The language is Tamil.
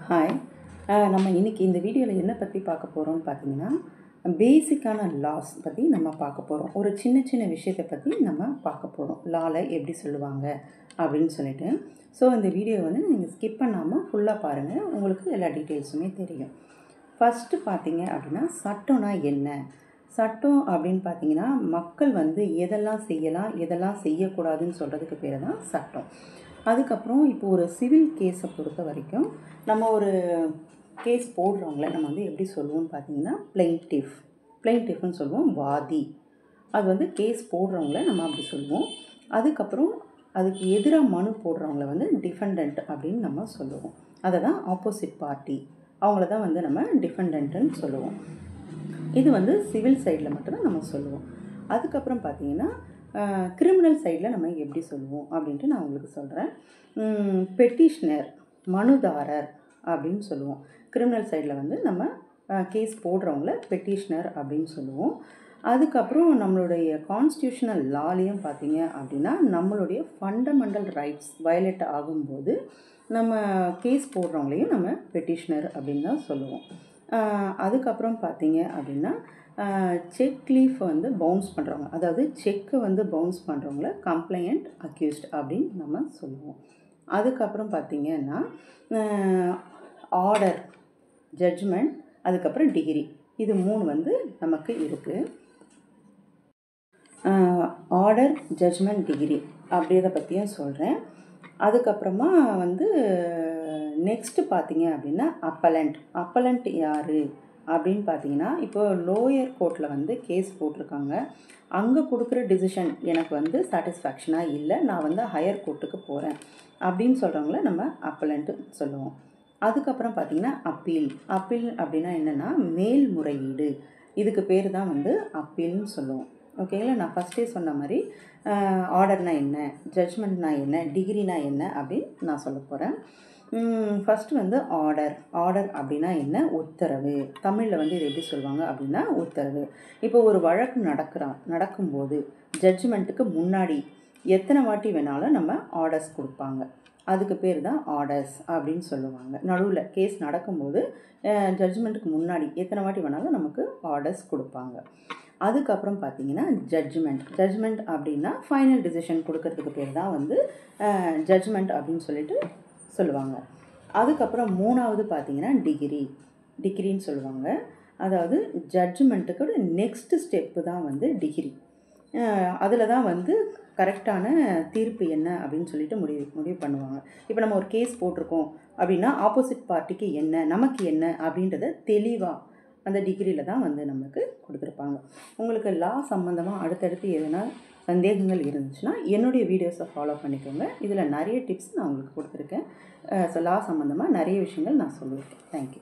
ஹாய். நம்ம இன்றைக்கி இந்த வீடியோவில் என்ன பற்றி பார்க்க போகிறோம்னு பார்த்தீங்கன்னா, பேசிக்கான லாஸ் பற்றி நம்ம பார்க்க போகிறோம். ஒரு சின்ன சின்ன விஷயத்தை பற்றி நம்ம பார்க்க போகிறோம். லால எப்படி சொல்லுவாங்க அப்படின்னு சொல்லிட்டு. ஸோ இந்த வீடியோ வந்து நீங்கள் ஸ்கிப் பண்ணாமல் ஃபுல்லாக பாருங்கள், உங்களுக்கு எல்லா டீட்டெயில்ஸுமே தெரியும். ஃபஸ்ட்டு பார்த்தீங்க அப்படின்னா, சட்டம்னா என்ன? சட்டம் அப்படின்னு பார்த்தீங்கன்னா, மக்கள் வந்து எதெல்லாம் செய்யலாம், எதெல்லாம் செய்யக்கூடாதுன்னு சொல்கிறதுக்கு பேர் தான் சட்டம். அதுக்கப்புறம் இப்போ ஒரு சிவில் கேஸை பொறுத்த வரைக்கும் நம்ம ஒரு கேஸ் போடுறவங்கள நம்ம வந்து எப்படி சொல்லுவோம்னு பார்த்தீங்கன்னா, பிளெயின்டிஃப்னு சொல்லுவோம். வாதி. அது வந்து கேஸ் போடுறவங்கள நம்ம அப்படி சொல்லுவோம். அதுக்கப்புறம் அதுக்கு எதிராக மனு போடுறவங்கள வந்து டிஃபெண்டன்ட் அப்படின்னு நம்ம சொல்லுவோம். அதை தான் ஆப்போசிட் பார்ட்டி, அவங்கள தான் வந்து நம்ம டிஃபெண்டன்ட்டுன்னு சொல்லுவோம். இது வந்து சிவில் சைடில் மட்டும்தான் நம்ம சொல்லுவோம். அதுக்கப்புறம் பார்த்தீங்கன்னா, கிரிமினல் சைடில் நம்ம எப்படி சொல்லுவோம் அப்படின்ட்டு நான் உங்களுக்கு சொல்கிறேன். பெட்டிஷ்னர், மனுதாரர் அப்படின்னு சொல்லுவோம். கிரிமினல் சைடில் வந்து நம்ம கேஸ் போடுறவங்கள பெட்டிஷ்னர் அப்படின்னு சொல்லுவோம். அதுக்கப்புறம் நம்மளுடைய கான்ஸ்டியூஷனல் லாலையும் பார்த்தீங்க அப்படின்னா, நம்மளுடைய ஃபண்டமெண்டல் ரைட்ஸ் வயலேட் ஆகும்போது நம்ம கேஸ் போடுறவங்களையும் நம்ம பெட்டிஷ்னர் அப்படின்னு தான் சொல்லுவோம். அதுக்கப்புறம் பார்த்தீங்க அப்படின்னா, செக் லீஃப் வந்து பவுன்ஸ் பண்ணுறவங்க, அதாவது செக்கை வந்து பவுன்ஸ் பண்ணுறவங்கள கம்ப்ளைண்ட், அக்யூஸ்ட் அப்படின்னு நம்ம சொல்லுவோம். அதுக்கப்புறம் பார்த்திங்கன்னா, ஆர்டர், ஜட்ஜ்மெண்ட், அதுக்கப்புறம் டிகிரி, இது 3 வந்து நமக்கு இருக்குது. ஆர்டர், ஜட்ஜ்மெண்ட், டிகிரி அப்படின்றத பற்றியும் சொல்கிறேன். அதுக்கப்புறமா வந்து நெக்ஸ்ட்டு பார்த்தீங்க அப்படின்னா, அப்பலண்ட் யார் அப்படின்னு பார்த்தீங்கன்னா, இப்போ லோயர் கோர்ட்டில் வந்து கேஸ் போட்டிருக்காங்க. அங்கே கொடுக்குற டிசிஷன் எனக்கு வந்து சாட்டிஸ்ஃபேக்ஷனாக இல்லை, நான் வந்து ஹையர் கோர்ட்டுக்கு போகிறேன் அப்படின்னு சொல்கிறவங்கள நம்ம அப்பலண்ட்டு சொல்லுவோம். அதுக்கப்புறம் பார்த்திங்கன்னா, அப்பீல் அப்படின்னா என்னென்னா மேல்முறையீடு. இதுக்கு பேர் தான் வந்து அப்பீல்னு சொல்லுவோம். ஓகேங்களா? நான் ஃபஸ்ட்டே சொன்ன மாதிரி ஆர்டர்னா என்ன, ஜட்ஜ்மெண்ட்னா என்ன, டிகிரினா என்ன அப்படின்னு நான் சொல்ல போகிறேன். ஃபஸ்ட்டு வந்து ஆர்டர் அப்படின்னா என்ன? உத்தரவு. தமிழில் வந்து இது எப்படி சொல்லுவாங்க அப்படின்னா உத்தரவு. இப்போ ஒரு வழக்கு நடக்கும்போது ஜட்ஜ்மெண்ட்டுக்கு முன்னாடி எத்தனை வாட்டி வேணாலும் நம்ம ஆர்டர்ஸ் கொடுப்பாங்க. அதுக்கு பேர் தான் ஆர்டர்ஸ் அப்படின்னு சொல்லுவாங்க. நடுவில் கேஸ் நடக்கும்போது ஜட்ஜ்மெண்ட்டுக்கு முன்னாடி எத்தனை வாட்டி வேணாலும் நமக்கு ஆர்டர்ஸ் கொடுப்பாங்க. அதுக்கப்புறம் பார்த்திங்கன்னா, ஜட்ஜ்மெண்ட் அப்படின்னா ஃபைனல் டிசிஷன் கொடுக்கறதுக்கு பேர் தான் வந்து ஜட்ஜ்மெண்ட் அப்படின்னு சொல்லிட்டு சொல்லுவாங்க. அதுக்கப்புறம் 3வது பார்த்திங்கன்னா டிகிரின்னு சொல்லுவாங்க. அதாவது ஜட்ஜ்மெண்ட்டுக்கு நெக்ஸ்ட்டு ஸ்டெப்பு தான் வந்து டிகிரி. அதில் தான் வந்து கரெக்டான தீர்ப்பு என்ன அப்படின்னு சொல்லிட்டு முடிவு பண்ணுவாங்க. இப்போ நம்ம ஒரு கேஸ் போட்டிருக்கோம் அப்படின்னா, ஆப்போசிட் பார்ட்டிக்கு என்ன, நமக்கு என்ன அப்படின்றத தெளிவாக அந்த டிகிரியில் தான் வந்து நமக்கு கொடுத்துருப்பாங்க. உங்களுக்கு லா சம்மந்தமாக அடுத்தடுத்து எதுனா சந்தேகங்கள் இருந்துச்சுன்னா என்னுடைய வீடியோஸை ஃபாலோ பண்ணிக்கோங்க. இதில் நிறைய டிப்ஸ் நான் உங்களுக்கு கொடுத்துருக்கேன். ஸோ லா சம்மந்தமாக நிறைய விஷயங்கள் நான் சொல்லியிருக்கேன். தேங்க்யூ.